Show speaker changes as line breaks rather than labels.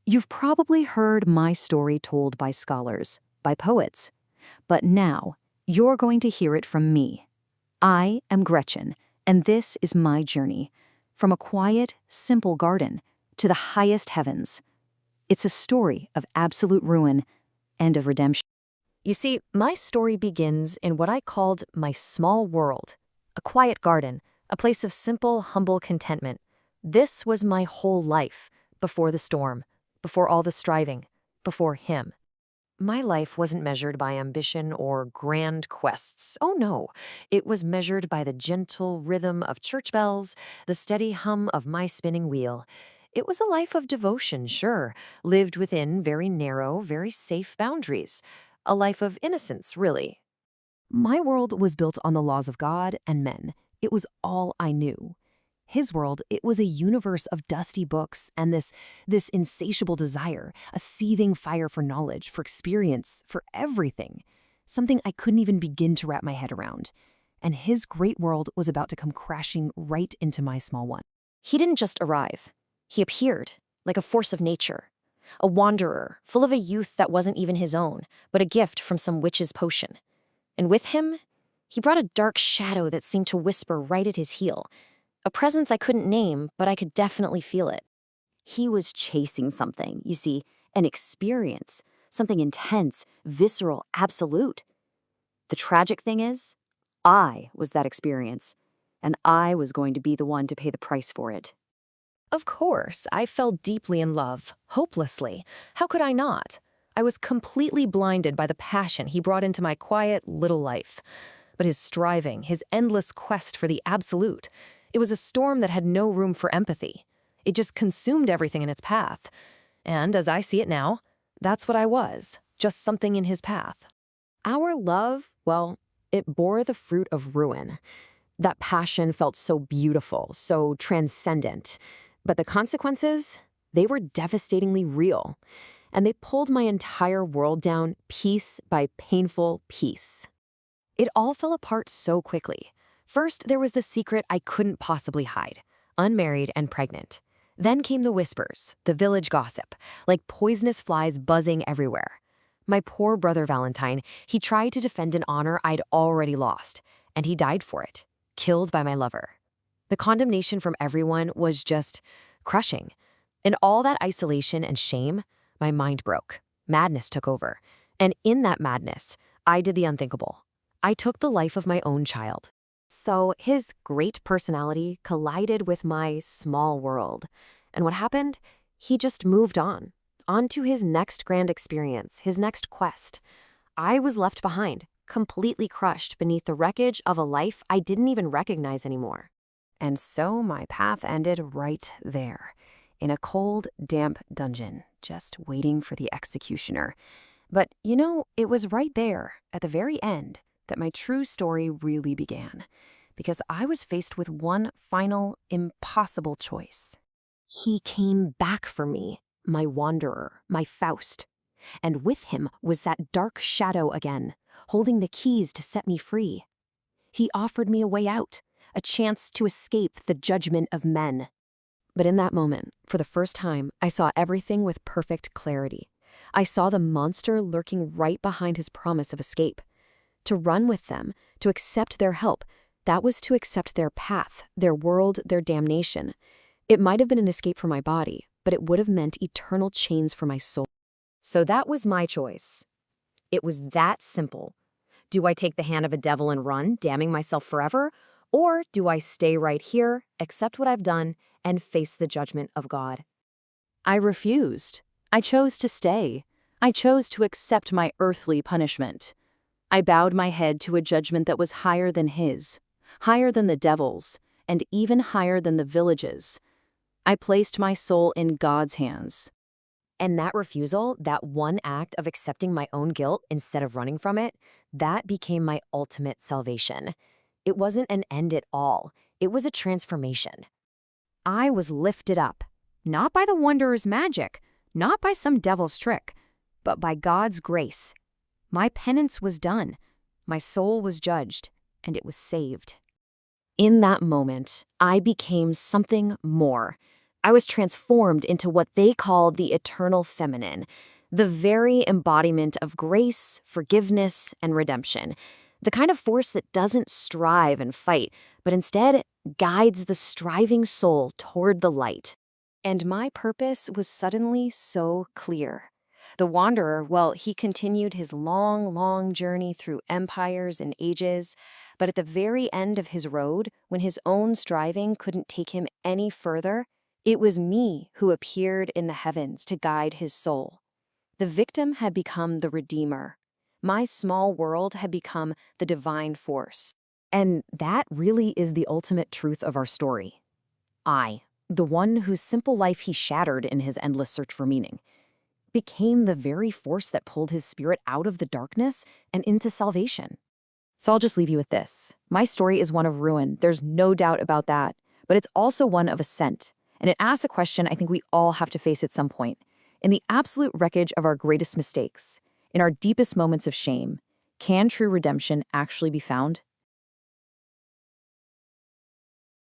You've probably heard my story told by scholars, by poets, but now you're going to hear it from me. I am Gretchen, and this is my journey from a quiet, simple garden to the highest heavens. It's a story of absolute ruin and of redemption. You see, my story begins in what I called my small world, a quiet garden, a place of simple, humble contentment. This was my whole life before the storm, before all the striving, before him. My life wasn't measured by ambition or grand quests. Oh no, it was measured by the gentle rhythm of church bells, the steady hum of my spinning wheel. It was a life of devotion, sure, lived within very narrow, very safe boundaries. A life of innocence, really. My world was built on the laws of God and men. It was all I knew. His world, it was a universe of dusty books and this insatiable desire, a seething fire for knowledge, for experience, for everything. Something I couldn't even begin to wrap my head around. And his great world was about to come crashing right into my small one. He didn't just arrive. He appeared, like a force of nature. A wanderer, full of a youth that wasn't even his own, but a gift from some witch's potion. And with him, he brought a dark shadow that seemed to whisper right at his heel. A presence I couldn't name, but I could definitely feel it. He was chasing something, you see, an experience, something intense, visceral, absolute. The tragic thing is, I was that experience, and I was going to be the one to pay the price for it. Of course, I fell deeply in love, hopelessly. How could I not? I was completely blinded by the passion he brought into my quiet little life. But his striving, his endless quest for the absolute, it was a storm that had no room for empathy. It just consumed everything in its path. And as I see it now, that's what I was, just something in his path. Our love, well, it bore the fruit of ruin. That passion felt so beautiful, so transcendent. But the consequences, they were devastatingly real. And they pulled my entire world down piece by painful piece. It all fell apart so quickly. First, there was the secret I couldn't possibly hide, unmarried and pregnant. Then came the whispers, the village gossip, like poisonous flies buzzing everywhere. My poor brother Valentine, he tried to defend an honor I'd already lost, and he died for it, killed by my lover. The condemnation from everyone was just crushing. In all that isolation and shame, my mind broke. Madness took over. And in that madness, I did the unthinkable. I took the life of my own child. So his great personality collided with my small world. And what happened? He just moved on to his next grand experience, his next quest. I was left behind, completely crushed beneath the wreckage of a life I didn't even recognize anymore. And so my path ended right there, in a cold, damp dungeon, just waiting for the executioner. But, you know, it was right there, at the very end, that my true story really began, because I was faced with one final, impossible choice. He came back for me, my wanderer, my Faust. And with him was that dark shadow again, holding the keys to set me free. He offered me a way out, a chance to escape the judgment of men. But in that moment, for the first time, I saw everything with perfect clarity. I saw the monster lurking right behind his promise of escape. To run with them, to accept their help, that was to accept their path, their world, their damnation. It might have been an escape for my body, but it would have meant eternal chains for my soul. So that was my choice. It was that simple. Do I take the hand of a devil and run, damning myself forever? Or do I stay right here, accept what I've done, and face the judgment of God? I refused. I chose to stay. I chose to accept my earthly punishment. I bowed my head to a judgment that was higher than his, higher than the devil's, and even higher than the village's. I placed my soul in God's hands. And that refusal, that one act of accepting my own guilt instead of running from it, that became my ultimate salvation. It wasn't an end at all. It was a transformation. I was lifted up, not by the wanderer's magic, not by some devil's trick, but by God's grace. My penance was done, my soul was judged, and it was saved. In that moment, I became something more.
I was transformed into what they call the eternal feminine, the very embodiment of grace, forgiveness, and redemption. The kind of force that doesn't strive and fight, but instead guides the striving soul toward the light. And my purpose was suddenly so clear. The wanderer, well, he continued his long, long journey through empires and ages, but at the very end of his road, when his own striving couldn't take him any further, it was me who appeared in the heavens to guide his soul. The victim had become the redeemer. My small world had become the divine force.
And that really is the ultimate truth of our story. I, the one whose simple life he shattered in his endless search for meaning, became the very force that pulled his spirit out of the darkness and into salvation. So I'll just leave you with this. My story is one of ruin. There's no doubt about that. But it's also one of ascent. And it asks a question I think we all have to face at some point. In the absolute wreckage of our greatest mistakes, in our deepest moments of shame, can true redemption actually be found?